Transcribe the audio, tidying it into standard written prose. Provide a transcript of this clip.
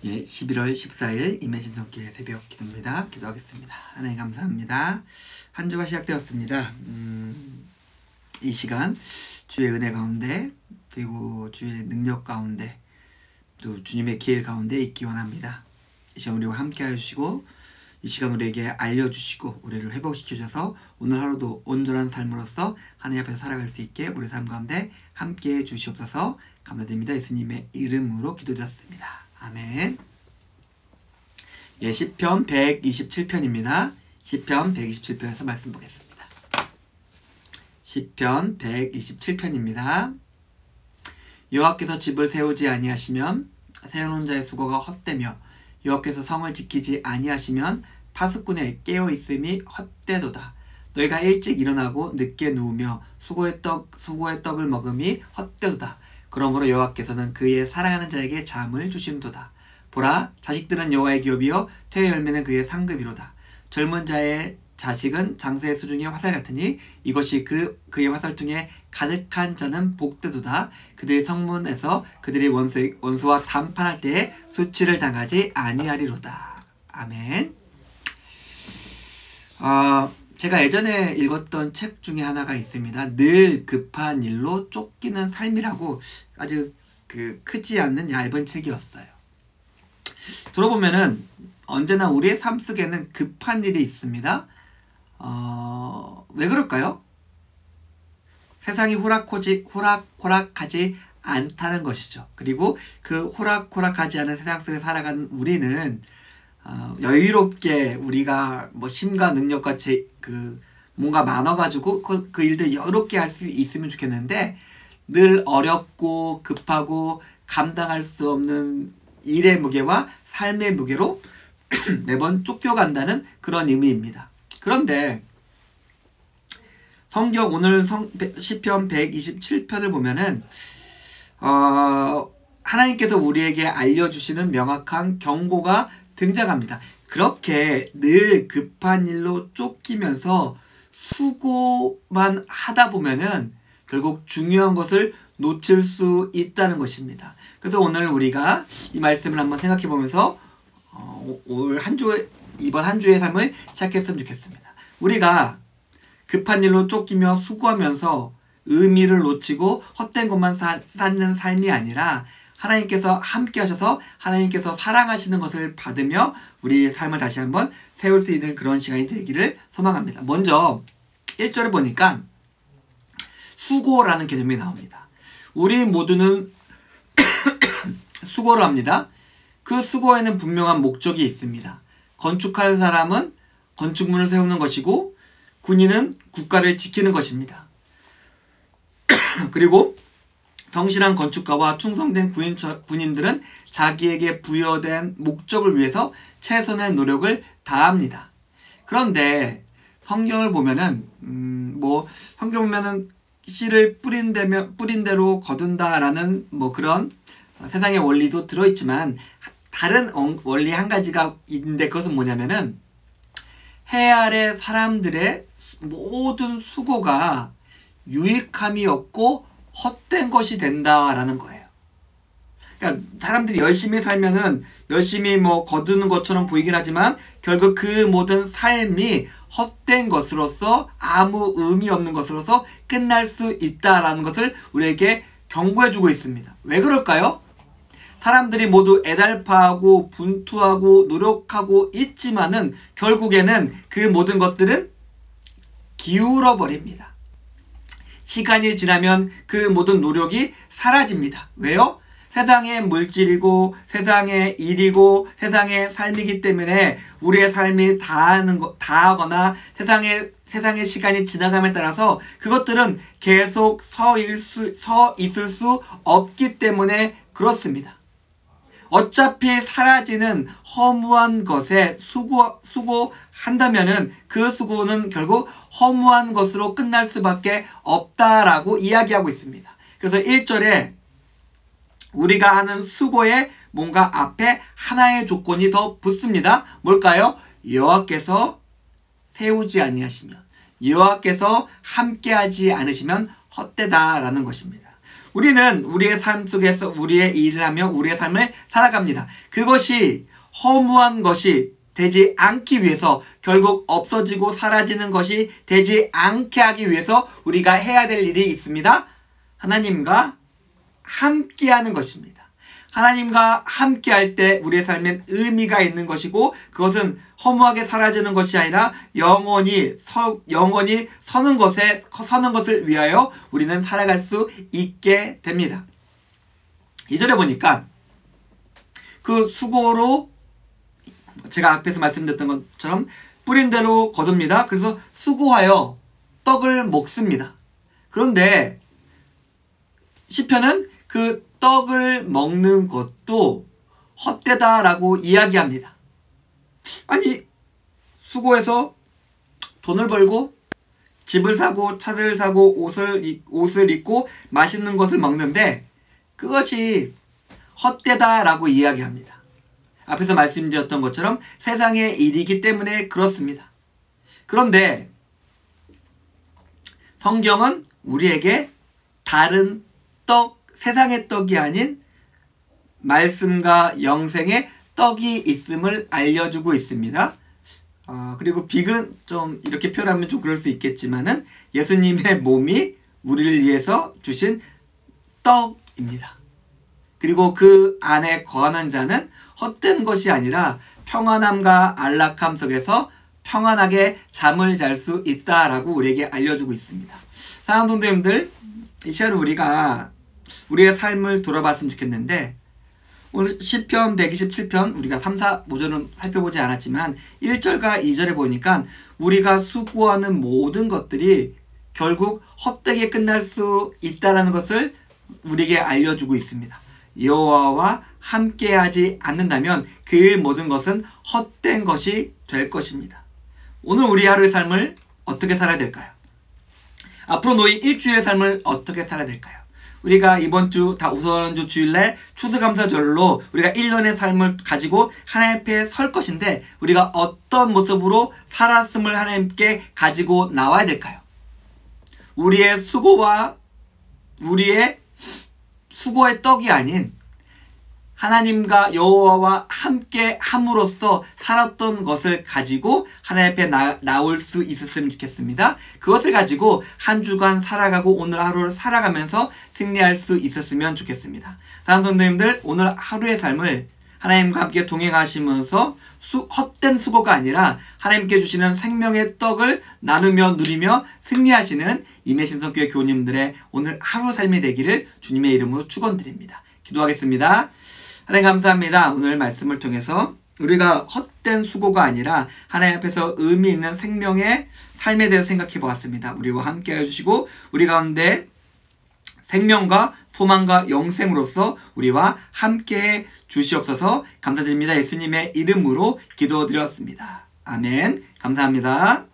예, 11월 14일 임해진성교회 새벽 기도입니다. 기도하겠습니다. 하나님 감사합니다. 한 주가 시작되었습니다. 이 시간 주의 은혜 가운데 그리고 주의 능력 가운데 또 주님의 기회 가운데 있기 원합니다. 이 시간 우리와 함께 해주시고 이 시간 우리에게 알려주시고 우리를 회복시켜주셔서 오늘 하루도 온전한 삶으로서 하나님 앞에서 살아갈 수 있게 우리 삶 가운데 함께 해주시옵소서. 감사드립니다. 예수님의 이름으로 기도드렸습니다. 아멘. 예, 시편 127편입니다. 시편 127편에서 말씀 보겠습니다. 시편 127편입니다. 여호와께서 집을 세우지 아니하시면 세우는 자의 수고가 헛되며 여호와께서 성을 지키지 아니하시면 파수꾼의 깨어있음이 헛되도다. 너희가 일찍 일어나고 늦게 누우며 수고의 떡을 먹음이 헛되도다. 그러므로 여호와께서는 그의 사랑하는 자에게 잠을 주심도다. 보라, 자식들은 여호와의 기업이요 태의 열매는 그의 상급이로다. 젊은 자의 자식은 장수의 수중의 화살 같으니 이것이 그의 화살통에 가득한 자는 복되도다. 그들의 성문에서 그들의 원수와 담판할 때에 수치를 당하지 아니하리로다. 아멘. 제가 예전에 읽었던 책 중에 하나가 있습니다. 늘 급한 일로 쫓기는 삶이라고 아주 크지 않는 얇은 책이었어요. 들어보면은 언제나 우리의 삶 속에는 급한 일이 있습니다. 왜 그럴까요? 세상이 호락호락하지 않다는 것이죠. 그리고 그 호락호락하지 않은 세상 속에 살아가는 우리는 여유롭게 우리가 뭐 힘과 능력과 뭔가 많아가지고 그 일들 여유롭게 할 수 있으면 좋겠는데 늘 어렵고 급하고 감당할 수 없는 일의 무게와 삶의 무게로 매번 쫓겨간다는 그런 의미입니다. 그런데 성경 오늘 시편 127편을 보면은 하나님께서 우리에게 알려주시는 명확한 경고가 등장합니다. 그렇게 늘 급한 일로 쫓기면서 수고만 하다 보면은 결국 중요한 것을 놓칠 수 있다는 것입니다. 그래서 오늘 우리가 이 말씀을 한번 생각해 보면서 이번 한 주의 삶을 시작했으면 좋겠습니다. 우리가 급한 일로 쫓기며 수고하면서 의미를 놓치고 헛된 것만 쌓는 삶이 아니라 하나님께서 함께 하셔서 하나님께서 사랑하시는 것을 받으며 우리의 삶을 다시 한번 세울 수 있는 그런 시간이 되기를 소망합니다. 먼저 1절을 보니까 수고라는 개념이 나옵니다. 우리 모두는 수고를 합니다. 그 수고에는 분명한 목적이 있습니다. 건축하는 사람은 건축물을 세우는 것이고 군인은 국가를 지키는 것입니다. 그리고 성실한 건축가와 충성된 군인들은 자기에게 부여된 목적을 위해서 최선의 노력을 다합니다. 그런데 성경을 보면은 성경 보면은 씨를 뿌린 대로 거둔다라는 그런 세상의 원리도 들어있지만 다른 원리 한 가지가 있는데 그것은 뭐냐면은 해 아래 사람들의 모든 수고가 유익함이 없고 헛된 것이 된다라는 거예요. 그러니까 사람들이 열심히 살면은 열심히 거두는 것처럼 보이긴 하지만 결국 그 모든 삶이 헛된 것으로서 아무 의미 없는 것으로서 끝날 수 있다라는 것을 우리에게 경고해주고 있습니다. 왜 그럴까요? 사람들이 모두 애달파하고 분투하고 노력하고 있지만은 결국에는 그 모든 것들은 기울어 버립니다. 시간이 지나면 그 모든 노력이 사라집니다. 왜요? 세상의 물질이고 세상의 일이고 세상의 삶이기 때문에 우리의 삶이 다하거나 세상의 시간이 지나감에 따라서 그것들은 계속 서 있을 수 없기 때문에 그렇습니다. 어차피 사라지는 허무한 것에 수고한다면은 그 수고는 결국 허무한 것으로 끝날 수밖에 없다라고 이야기하고 있습니다. 그래서 1절에 우리가 하는 수고에 뭔가 앞에 하나의 조건이 더 붙습니다. 뭘까요? 여호와께서 세우지 아니하시면, 여호와께서 함께하지 않으시면 헛되다라는 것입니다. 우리는 우리의 삶 속에서 우리의 일을 하며 우리의 삶을 살아갑니다. 그것이 허무한 것이 되지 않기 위해서, 결국 없어지고 사라지는 것이 되지 않게 하기 위해서 우리가 해야 될 일이 있습니다. 하나님과 함께하는 것입니다. 하나님과 함께할 때 우리의 삶엔 의미가 있는 것이고, 그것은 허무하게 사라지는 것이 아니라 영원히 서는 것을 위하여 우리는 살아갈 수 있게 됩니다. 2절에 보니까 그 수고로, 제가 앞에서 말씀드렸던 것처럼 뿌린 대로 거둡니다. 그래서 수고하여 떡을 먹습니다. 그런데 시편은 그 떡을 먹는 것도 헛되다라고 이야기합니다. 아니, 수고해서 돈을 벌고 집을 사고 차를 사고 옷을 입고 맛있는 것을 먹는데 그것이 헛되다라고 이야기합니다. 앞에서 말씀드렸던 것처럼 세상의 일이기 때문에 그렇습니다. 그런데 성경은 우리에게 다른 떡, 세상의 떡이 아닌 말씀과 영생의 떡이 있음을 알려주고 있습니다. 그리고 빅은 좀 이렇게 표현하면 좀 그럴 수 있겠지만은 예수님의 몸이 우리를 위해서 주신 떡입니다. 그리고 그 안에 거하는 자는 헛된 것이 아니라 평안함과 안락함 속에서 평안하게 잠을 잘 수 있다라고 우리에게 알려주고 있습니다. 사랑하는 성도님들, 이 시간에 우리가 우리의 삶을 돌아봤으면 좋겠는데, 오늘 시편 127편 우리가 3, 4, 5절은 살펴보지 않았지만 1절과 2절에 보니까 우리가 수고하는 모든 것들이 결국 헛되게 끝날 수 있다는 것을 우리에게 알려주고 있습니다. 여호와와 함께하지 않는다면 그 모든 것은 헛된 것이 될 것입니다. 오늘 우리 하루의 삶을 어떻게 살아야 될까요? 앞으로 놓인 일주일의 삶을 어떻게 살아야 될까요? 우리가 이번 주 우선주 주일날 추수감사절로 우리가 1년의 삶을 가지고 하나님 앞에 설 것인데, 우리가 어떤 모습으로 살았음을 하나님께 가지고 나와야 될까요? 우리의 수고의 떡이 아닌 하나님과 여호와와 함께 함으로써 살았던 것을 가지고 하나님 앞에 나올 수 있었으면 좋겠습니다. 그것을 가지고 한 주간 살아가고 오늘 하루를 살아가면서 승리할 수 있었으면 좋겠습니다. 사랑하는 성도님들, 오늘 하루의 삶을 하나님과 함께 동행하시면서 헛된 수고가 아니라 하나님께 주시는 생명의 떡을 나누며 누리며 승리하시는 임해신성교회 교우님들의 오늘 하루 삶이 되기를 주님의 이름으로 축원드립니다. 기도하겠습니다. 하나님 감사합니다. 오늘 말씀을 통해서 우리가 헛된 수고가 아니라 하나님 앞에서 의미 있는 생명의 삶에 대해서 생각해 보았습니다. 우리와 함께 해주시고 우리 가운데 생명과 소망과 영생으로서 우리와 함께 주시옵소서. 감사드립니다. 예수님의 이름으로 기도드렸습니다. 아멘. 감사합니다.